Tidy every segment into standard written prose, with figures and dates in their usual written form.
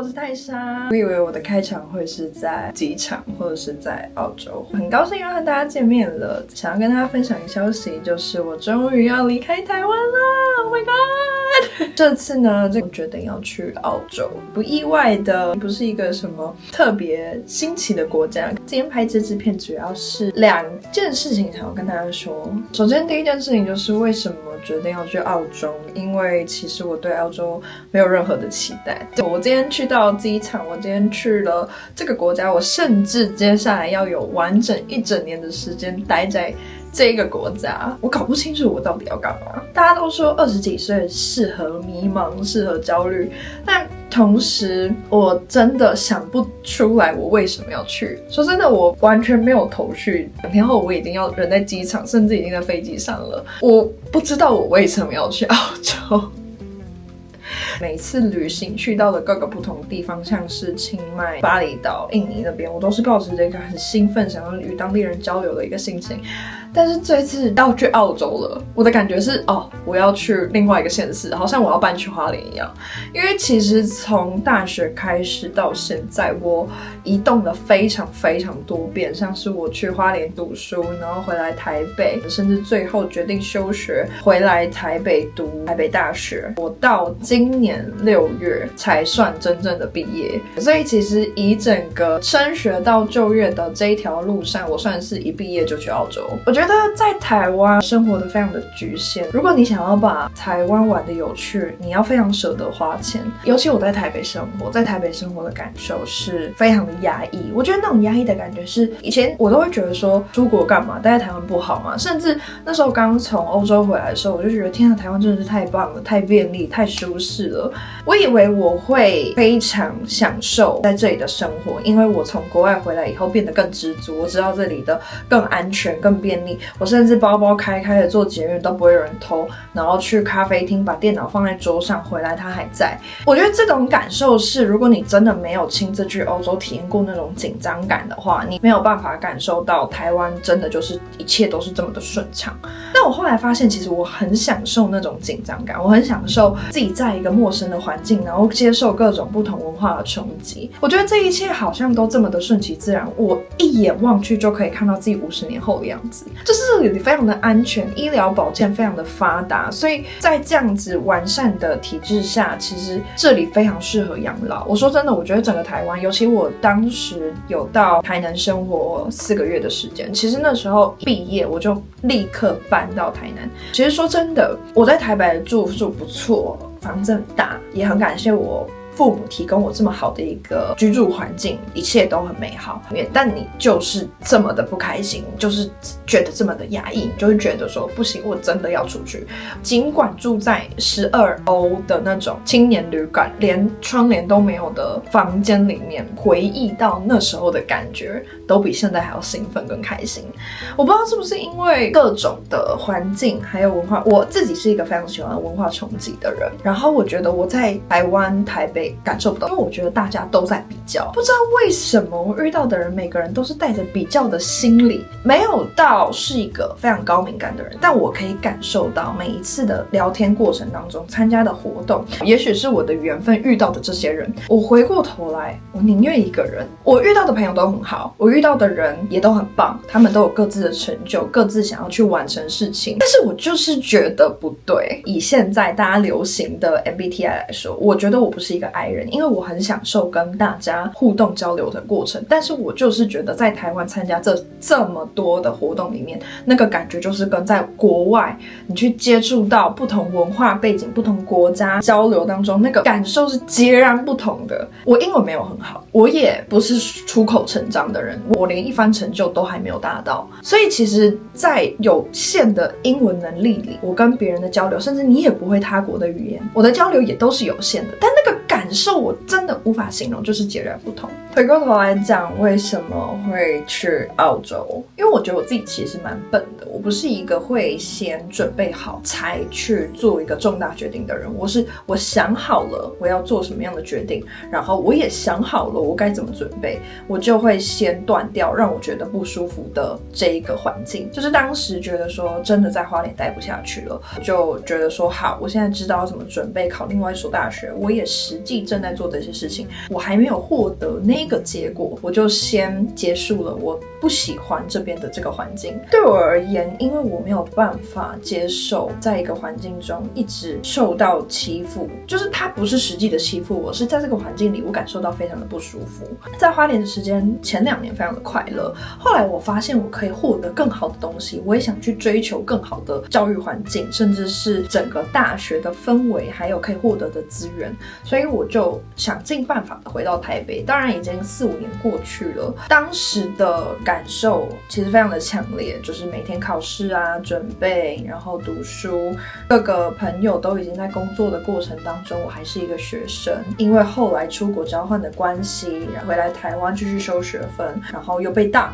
是泰莎。我以为我的开场会是在机场或者是在澳洲，很高兴要和大家见面了。想要跟大家分享一个消息，就是我终于要离开台湾了 ！Oh my god！ 这次呢，我决定要去澳洲，不意外的，不是一个什么特别新奇的国家。今天拍这支片主要是2件事情想要跟大家说。首先，第一件事情就是为什么决定要去澳洲，因为其实我对澳洲没有任何的期待。我今天去到机场，我今天去了这个国家，我甚至接下来要有完整1整年的时间待在这个国家，我搞不清楚我到底要干嘛。大家都说20几岁适合迷茫，适合焦虑，但同时我真的想不出来我为什么要去。说真的，我完全没有头绪。2天后我已经要人在机场，甚至已经在飞机上了。我不知道我为什么要去澳洲。每次旅行去到的各个不同的地方，像是清迈、巴厘岛、印尼那边，我都是抱持着一个很兴奋想要与当地人交流的一个心情。但是这次要去澳洲了，我的感觉是我要去另外一个县市，好像我要搬去花莲一样。因为其实从大学开始到现在，我移动了非常非常多遍，像是我去花莲读书，然后回来台北，甚至最后决定休学回来台北读台北大学。我到今年6月才算真正的毕业，所以其实以整个升学到就业的这一条路上，我算是一毕业就去澳洲。我觉得在台湾生活的非常的局限，如果你想要把台湾玩的有趣，你要非常舍得花钱。尤其我在台北生活，在台北生活的感受是非常的压抑。我觉得那种压抑的感觉是，以前我都会觉得说出国干嘛，待在台湾不好嘛。甚至那时候刚从欧洲回来的时候，我就觉得天啊，台湾真的是太棒了，太便利，太舒适了。我以为我会非常享受在这里的生活，因为我从国外回来以后变得更知足，我知道这里的更安全、更便利。我甚至包包开的坐捷运都不会有人偷，然后去咖啡厅把电脑放在桌上，回来它还在。我觉得这种感受是，如果你真的没有亲自去欧洲体验过那种紧张感的话，你没有办法感受到台湾真的就是一切都是这么的顺畅。但我后来发现，其实我很享受那种紧张感，我很享受自己在一个陌生的环境，然后接受各种不同文化的冲击。我觉得这一切好像都这么的顺其自然，我一眼望去就可以看到自己50年后的样子。就是这里非常的安全，医疗保健非常的发达，所以在这样子完善的体制下，其实这里非常适合养老。我说真的，我觉得整个台湾，尤其我当时有到台南生活4个月的时间，其实那时候毕业我就立刻搬到台南。其实说真的，我在台北的住宿不错，房子很大，也很感谢我父母提供我这么好的一个居住环境，一切都很美好。但你就是这么的不开心，就是觉得这么的压抑，你就会觉得说不行，我真的要出去。尽管住在12欧的那种青年旅馆，连窗帘都没有的房间里面，回忆到那时候的感觉，都比现在还要兴奋跟开心。我不知道是不是因为各种的环境还有文化，我自己是一个非常喜欢文化冲击的人，然后我觉得我在台湾、台北感受不到，因为我觉得大家都在比较，不知道为什么我遇到的人每个人都是带着比较的心理，没有到是一个非常高敏感的人，但我可以感受到每一次的聊天过程当中参加的活动，也许是我的缘分遇到的这些人，我回过头来，我宁愿一个人。我遇到的朋友都很好，我遇到的人也都很棒，他们都有各自的成就，各自想要去完成事情，但是我就是觉得不对。以现在大家流行的 MBTI 来说，我觉得我不是一个I人，因为我很享受跟大家互动交流的过程，但是我就是觉得在台湾参加这么多的活动里面，那个感觉就是跟在国外你去接触到不同文化背景、不同国家交流当中，那个感受是截然不同的。我英文没有很好，我也不是出口成章的人，我连一番成就都还没有达到，所以其实在有限的英文能力里，我跟别人的交流，甚至你也不会他国的语言，我的交流也都是有限的，但那个感受我真的无法形容，就是截然不同。回过头来讲，为什么会去澳洲？因为我觉得我自己其实蛮笨的，我不是一个会先准备好才去做一个重大决定的人，我想好了我要做什么样的决定，然后我也想好了我该怎么准备，我就会先断掉让我觉得不舒服的这一个环境。就是当时觉得说真的在花莲待不下去了，就觉得说好，我现在知道要怎么准备考另外一所大学，我也实际正在做这些事情，我还没有获得那个结果，我就先结束了我不喜欢这边的这个环境。对我而言，因为我没有办法接受在一个环境中一直受到欺负，就是它不是实际的欺负我，是在这个环境里我感受到非常的不舒服。在花莲的时间前2年非常的快乐，后来我发现我可以获得更好的东西，我也想去追求更好的教育环境，甚至是整个大学的氛围，还有可以获得的资源，所以我就想尽办法的回到台北。当然已经4-5年过去了，当时的感受其实非常的强烈，就是每天考试啊，准备，然后读书，各个朋友都已经在工作的过程当中，我还是一个学生。因为后来出国交换的关系，然后回来台湾继续修学分，然后又被当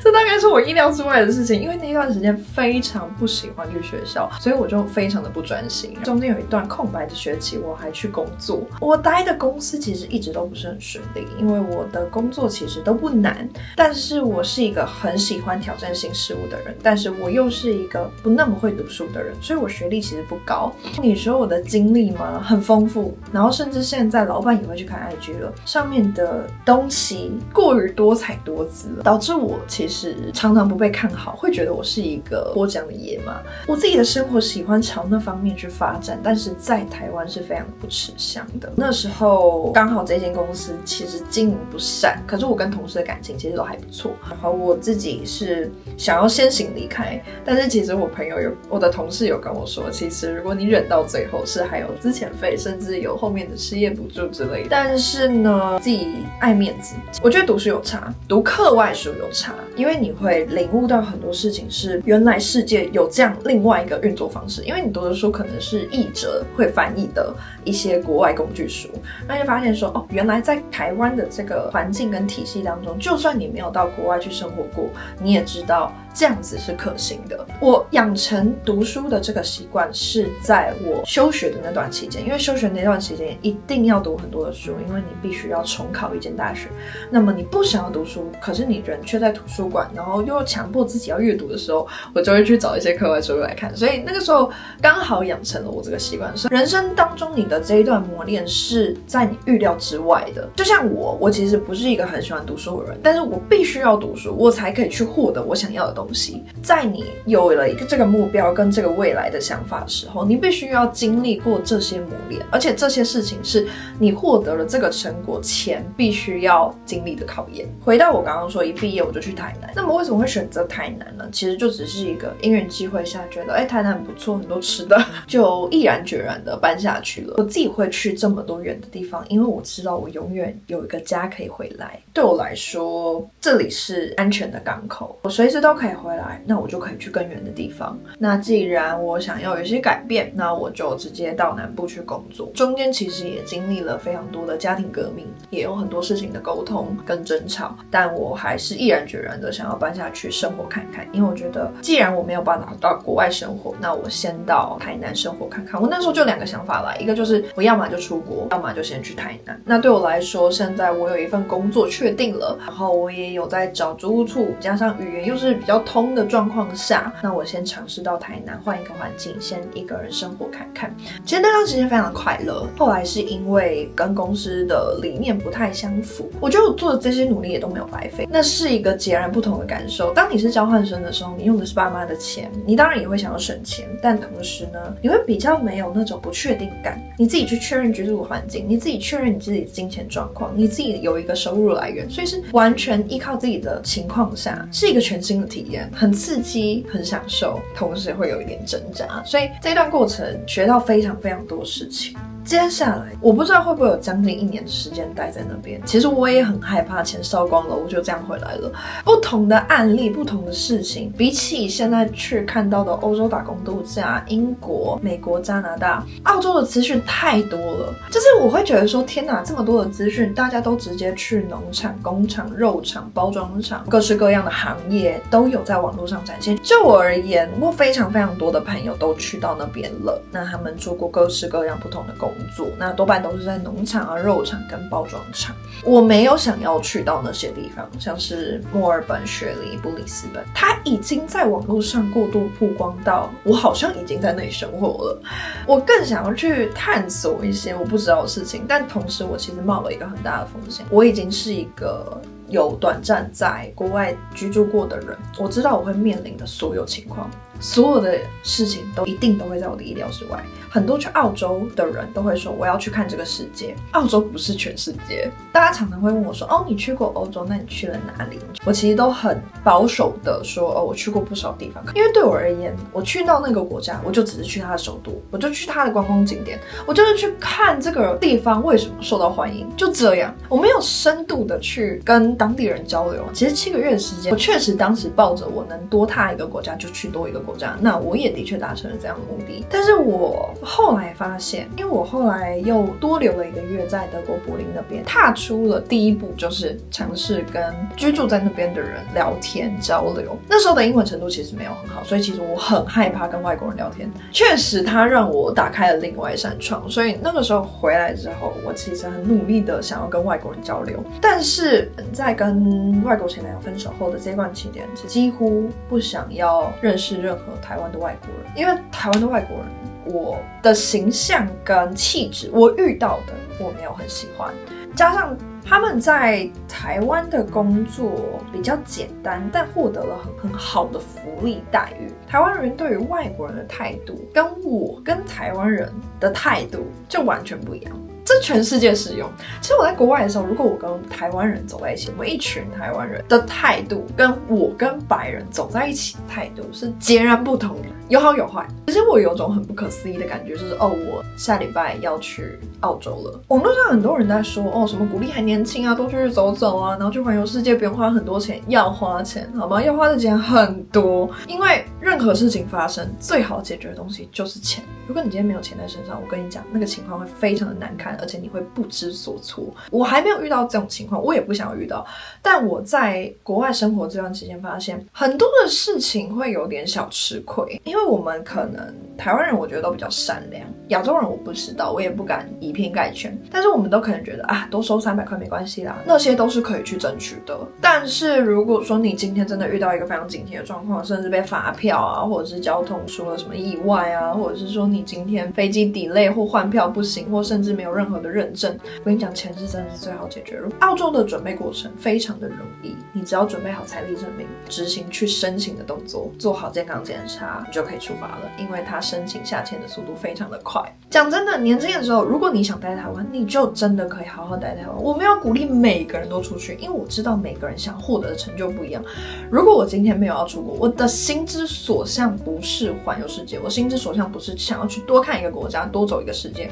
这大概是我意料之外的事情，因为那段时间非常不喜欢去学校，所以我就非常的不专心。中间有一段空白的学期，我还去工作。我待的公司其实一直都不是很顺利，因为我的工作其实都不难，但是我是一个很喜欢挑战新事物的人，但是我又是一个不那么会读书的人，所以我学历其实不高。你说我的经历吗？很丰富，然后甚至现在老板也会去看 IG 了，上面的东西过于多彩多姿了，导致我其实常常不被看好，会觉得我是一个脱缰的野马。我自己的生活喜欢朝那方面去发展，但是在台湾是非常不吃香的。那时候刚好这间公司其实经营不善，可是我跟同事的感情其实都还不错，然后我自己是想要先行离开，但是其实我的同事有跟我说，其实如果你忍到最后是还有资遣费，甚至有后面的失业补助之类的。但是呢，自己爱面子，我觉得读书有差，读课外书有差，因为你会领悟到很多事情是原来世界有这样另外一个运作方式，因为你读的书可能是译者会翻译的一些国外工具书，那就发现说哦，原来在台湾的这个环境跟体系当中，就算你没有到国外去生活过，你也知道这样子是可行的。我养成读书的这个习惯是在我休学的那段期间，因为休学那段期间一定要读很多的书，因为你必须要重考一间大学。那么你不想要读书，可是你人却在图书馆，然后又强迫自己要阅读的时候，我就会去找一些课外书来看。所以那个时候刚好养成了我这个习惯。所以人生当中你的这一段磨练是在你预料之外的。就像我其实不是一个很喜欢读书的人，但是我必须要读书，我才可以去获得我想要的东西。在你有了一个这个目标跟这个未来的想法的时候，你必须要经历过这些磨练，而且这些事情是你获得了这个成果前必须要经历的考验。回到我刚刚说一毕业我就去台南，那么为什么会选择台南呢？其实就只是一个因缘机会下觉得台南很不错，很多吃的，就毅然决然的搬下去了。我自己会去这么多远的地方，因为我知道我永远有一个家可以回来。对我来说这里是安全的港口，我随时都可以回来，那我就可以去更远的地方。那既然我想要有一些改变，那我就直接到南部去工作。中间其实也经历了非常多的家庭革命，也有很多事情的沟通跟争吵，但我还是毅然决然的想要搬下去生活看看。因为我觉得既然我没有办法到国外生活，那我先到台南生活看看。我那时候就2个想法啦，一个就是我要么就出国，要么就先去台南。那对我来说，现在我有一份工作确定了，然后我也有在找租屋处，加上语言又是比较通的状况下，那我先尝试到台南换一个环境，先一个人生活看看。其实那段时间非常的快乐，后来是因为跟公司的理念不太相符，我觉得我做的这些努力也都没有白费，那是一个截然不同的感受。当你是交换生的时候，你用的是爸妈的钱，你当然也会想要省钱，但同时呢，你会比较没有那种不确定感，你自己去确认居住的环境，你自己确认你自己的金钱状况，你自己有一个收入来源，所以是完全依靠自己的情况下，是一个全新的体验，很刺激，很享受，同时会有一点挣扎。所以这段过程学到非常非常多事情。接下来我不知道会不会有将近1年的时间待在那边，其实我也很害怕钱烧光了我就这样回来了。不同的案例，不同的事情，比起现在去看到的欧洲打工度假、英国、美国、加拿大、澳洲的资讯太多了，就是我会觉得说天哪，这么多的资讯，大家都直接去农场、工厂、肉厂、包装厂，各式各样的行业都有在网络上展现。就我而言，我非常非常多的朋友都去到那边了，那他们做过各式各样不同的工作，那多半都是在农场啊、肉厂跟包装厂。我没有想要去到那些地方，像是墨尔本、雪梨、布里斯本，它已经在网络上过度曝光到我好像已经在那里生活了。我更想要去探索一些我不知道的事情，但同时我其实冒了一个很大的风险。我已经是一个有短暂在国外居住过的人，我知道我会面临的所有情况，所有的事情都一定都会在我的意料之外。很多去澳洲的人都会说我要去看这个世界，澳洲不是全世界。大家常常会问我说，哦，你去过欧洲，那你去了哪里？我其实都很保守的说，哦，我去过不少地方。因为对我而言，我去到那个国家，我就只是去它的首都，我就去它的观光景点，我就是去看这个地方为什么受到欢迎，就这样。我没有深度的去跟当地人交流。其实7个月的时间，我确实当时抱着我能多踏一个国家就去多一个国家，那我也的确达成了这样的目的。但是我后来发现，因为我后来又多留了1个月在德国柏林那边，踏出了第一步，就是尝试跟居住在那边的人聊天交流。那时候的英文程度其实没有很好，所以其实我很害怕跟外国人聊天。确实它让我打开了另外一扇窗，所以那个时候回来之后，我其实很努力的想要跟外国人交流。但是在跟外国前男友分手后的这段期间，几乎不想要认识任何台湾的外国人，因为台湾的外国人我的形象跟气质，我遇到的我没有很喜欢，加上他们在台湾的工作比较简单，但获得了很好的福利待遇。台湾人对于外国人的态度，跟我跟台湾人的态度就完全不一样。这全世界适用。其实我在国外的时候，如果我跟台湾人走在一起，我们一群台湾人的态度，跟我跟白人走在一起的态度是截然不同的，有好有坏。其实我有种很不可思议的感觉，就是哦，我下礼拜要去澳洲了。网络上很多人在说，哦，什么鼓励还年轻啊，多出去走走啊，然后去环游世界，不用花很多钱。要花钱，好吗？要花的钱很多，因为任何事情发生，最好解决的东西就是钱。如果你今天没有钱在身上，我跟你讲，那个情况会非常的难看，而且你会不知所措。我还没有遇到这种情况，我也不想要遇到。但我在国外生活这段期间发现，很多的事情会有点小吃亏，因为我们可能台湾人我觉得都比较善良，亚洲人我不知道，我也不敢以偏概全，但是我们都可能觉得啊，多收300块没关系啦，那些都是可以去争取的。但是如果说你今天真的遇到一个非常紧急的状况，甚至被罚票啊，或者是交通出了什么意外啊，或者是说你今天飞机 delay 或换票不行，或甚至没有任何的认证，我跟你讲，钱是真的是最好解决的。澳洲的准备过程非常的容易，你只要准备好财力证明，执行去申请的动作，做好健康检查，你就可以出发了，因为它申请下签的速度非常的快。讲真的，年轻的时候，如果你想待在台湾，你就真的可以好好待在台湾。我没有鼓励每个人都出去，因为我知道每个人想获得的成就不一样。如果我今天没有要出国，我的心之所向不是环游世界，我心之所向不是想要去多看一个国家，多走一个世界。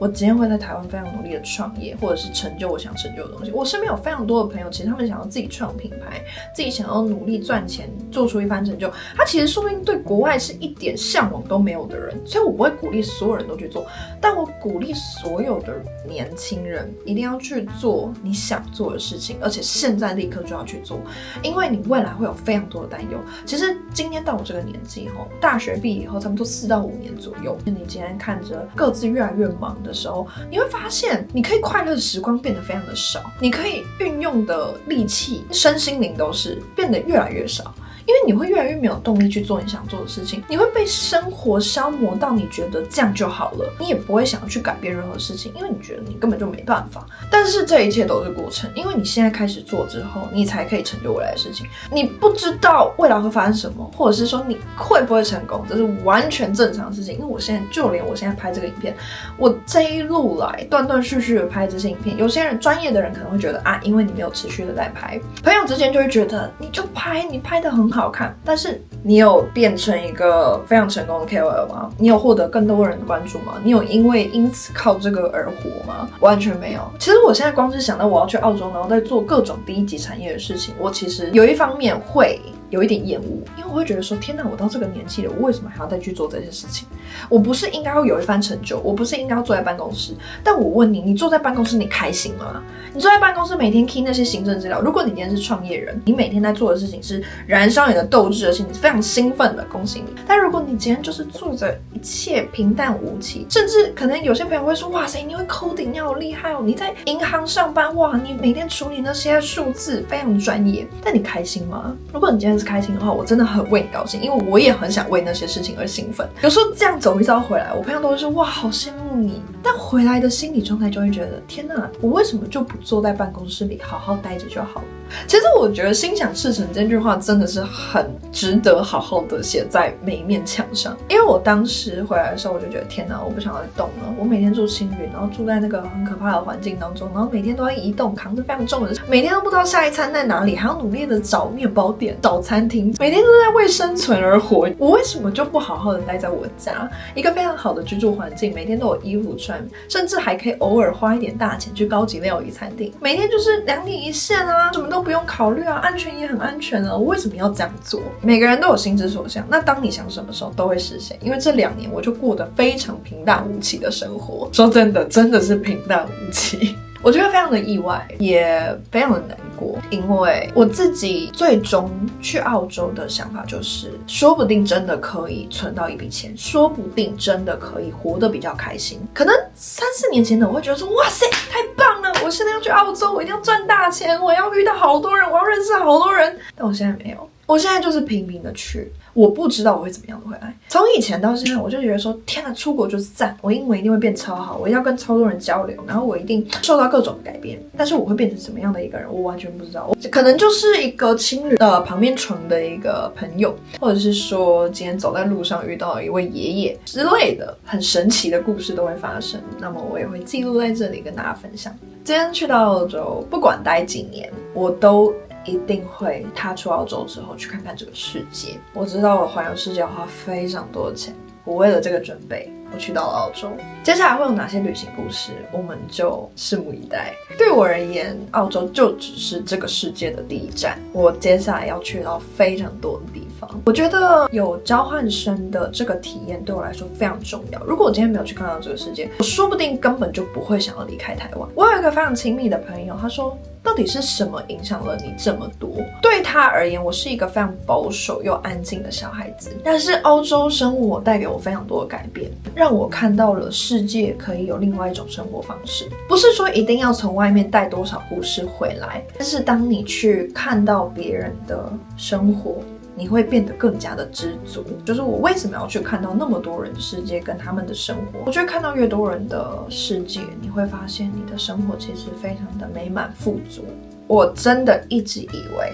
我今天会在台湾非常努力的创业，或者是成就我想成就的东西。我身边有非常多的朋友，其实他们想要自己创品牌，自己想要努力赚钱，做出一番成就。他其实说不定对国外是一点向往都没有的人，所以我不会鼓励所有人都去做，但我鼓励所有的年轻人一定要去做你想做的事情，而且现在立刻就要去做，因为你未来会有非常多的担忧。其实今天到我这个年纪，大学毕业以后差不多4到5年左右，你今天看着各自越来越忙的时候，你会发现你可以快乐的时光变得非常的少，你可以运用的力气身心灵都是变得越来越少，因为你会越来越没有动力去做你想做的事情，你会被生活消磨到你觉得这样就好了，你也不会想要去改变任何事情，因为你觉得你根本就没办法。但是这一切都是过程，因为你现在开始做之后，你才可以成就未来的事情。你不知道未来会发生什么，或者是说你会不会成功，这是完全正常的事情。因为我现在就连我现在拍这个影片，我这一路来断断续续的拍这些影片，有些人专业的人可能会觉得啊，因为你没有持续的在拍，朋友之间就会觉得你就拍，你拍得很好看，但是你有变成一个非常成功的 KOL 吗？你有获得更多人的关注吗？你有因此靠这个而活吗？完全没有。其实我现在光是想到我要去澳洲，然后再做各种第一级产业的事情，我其实有一方面会有一点厌恶，因为我会觉得说，天哪，我到这个年纪了，我为什么还要再去做这些事情？我不是应该要有一番成就，我不是应该要坐在办公室？但我问你，你坐在办公室你开心吗？你坐在办公室每天 key 那些行政资料，如果你今天是创业人，你每天在做的事情是燃烧你的斗志，而且你是非常兴奋的，恭喜你。但如果你今天就是做着一切平淡无奇，甚至可能有些朋友会说，哇塞，你会 coding， 你好厉害哦！你在银行上班，哇，你每天处理那些数字非常专业，但你开心吗？如果你今天是开心的话，我真的很为你高兴，因为我也很想为那些事情而兴奋。有时候这样走一遭回来，我朋友都会说，哇，好羡慕你。但回来的心理状态就会觉得，天哪，我为什么就不坐在办公室里好好待着就好了？其实我觉得心想事成这句话真的是很值得好好的写在每一面墙上。因为我当时回来的时候，我就觉得天哪，我不想要再动了。我每天住青云，然后住在那个很可怕的环境当中，然后每天都要移动，扛着非常重的，每天都不知道下一餐在哪里，还要努力的找面包店、找餐厅，每天都在为生存而活。我为什么就不好好的待在我家，一个非常好的居住环境，每天都有衣服穿，甚至还可以偶尔花一点大钱去高级料理餐厅，每天就是两点一线啊，什么都不用考虑啊，安全也很安全啊，我为什么要这样做？每个人都有心之所向，那当你想什么时候都会实现。因为这2年我就过得非常平淡无奇的生活，说真的，真的是平淡无奇。我觉得非常的意外，也非常的难过，因为我自己最终去澳洲的想法就是，说不定真的可以存到一笔钱，说不定真的可以活得比较开心。可能3、4年前的我会觉得说，哇塞，太棒了，我现在要去澳洲，我一定要赚大钱，我要遇到好多人，我要认识好多人。但我现在没有，我现在就是平平的去，我不知道我会怎么样的回来。从以前到现在，我就觉得说，天哪，出国就是赞，我英文一定会变超好，我一定要跟超多人交流，然后我一定受到各种改变。但是我会变成什么样的一个人，我完全不知道。我可能就是一个青旅旁边床的一个朋友，或者是说今天走在路上遇到一位爷爷之类的，很神奇的故事都会发生。那么我也会记录在这里跟大家分享。今天去到澳洲，不管待几年，我都一定会踏出澳洲之后去看看这个世界。我知道我环游世界要花非常多的钱，我为了这个准备，我去到了澳洲。接下来会有哪些旅行故事，我们就拭目以待。对我而言，澳洲就只是这个世界的第一站，我接下来要去到非常多的地方。我觉得有交换生的这个体验对我来说非常重要。如果我今天没有去看到这个世界，我说不定根本就不会想要离开台湾。我有一个非常亲密的朋友，他说，到底是什么影响了你这么多？对他而言，我是一个非常保守又安静的小孩子，但是欧洲生活带给我非常多的改变，让我看到了世界可以有另外一种生活方式。不是说一定要从外面带多少故事回来，但是当你去看到别人的生活，你会变得更加的知足。就是我为什么要去看到那么多人的世界跟他们的生活？我觉得看到越多人的世界，你会发现你的生活其实非常的美满富足。我真的一直以为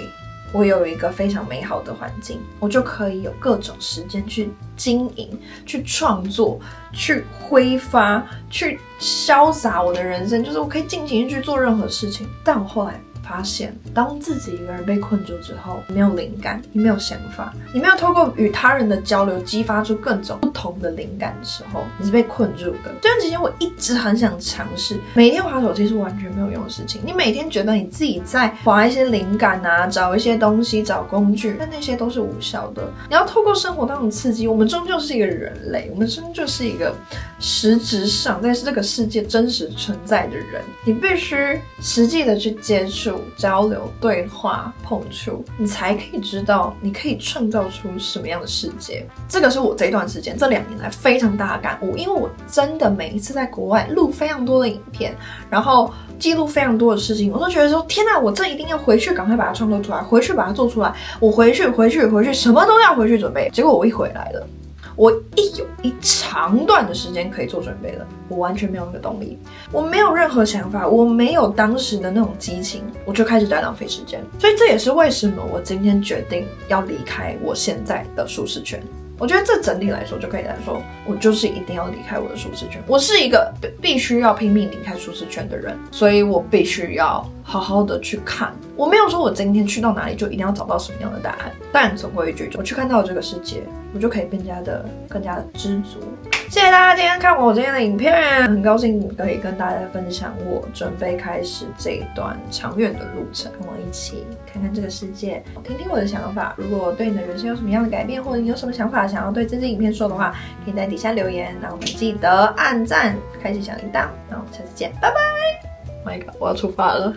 我有一个非常美好的环境，我就可以有各种时间去经营、去创作、去挥发、去潇洒我的人生，就是我可以尽情去做任何事情。但我后来发现，当自己一个人被困住之后，你没有灵感，你没有想法，你没有透过与他人的交流激发出各种不同的灵感的时候，你是被困住的。这段期间我一直很想尝试，每天滑手机是完全没有用的事情。你每天觉得你自己在滑一些灵感啊，找一些东西，找工具，但那些都是无效的。你要透过生活当中刺激，我们终究是一个人类，我们终究是一个实质上在这个世界真实存在的人，你必须实际的去接触、交流、对话、碰触，你才可以知道你可以创造出什么样的世界。这个是我这一段时间这2年来非常大的感悟，因为我真的每一次在国外录非常多的影片，然后记录非常多的事情，我都觉得说天哪，我这一定要回去赶快把它创作出来，回去把它做出来，我回去什么都要回去准备。结果我一回来了，我一有一长段的时间可以做准备了，我完全没有那个动力，我没有任何想法，我没有当时的那种激情，我就开始在浪费时间。所以这也是为什么我今天决定要离开我现在的舒适圈。我觉得这整体来说就可以来说，我就是一定要离开我的舒适圈。我是一个必须要拼命离开舒适圈的人，所以我必须要好好的去看。我没有说我今天去到哪里就一定要找到什么样的答案，但总归一句，我去看到这个世界，我就可以更加的知足。谢谢大家今天看我今天的影片，很高兴可以跟大家分享我准备开始这一段长远的路程，跟我一起看看这个世界，听听我的想法。如果对你的人生有什么样的改变，或者你有什么想法想要对这支影片说的话，可以在底下留言。那我们记得按赞，开启小铃铛。那我们下次见，拜拜。Oh my god，我要出发了。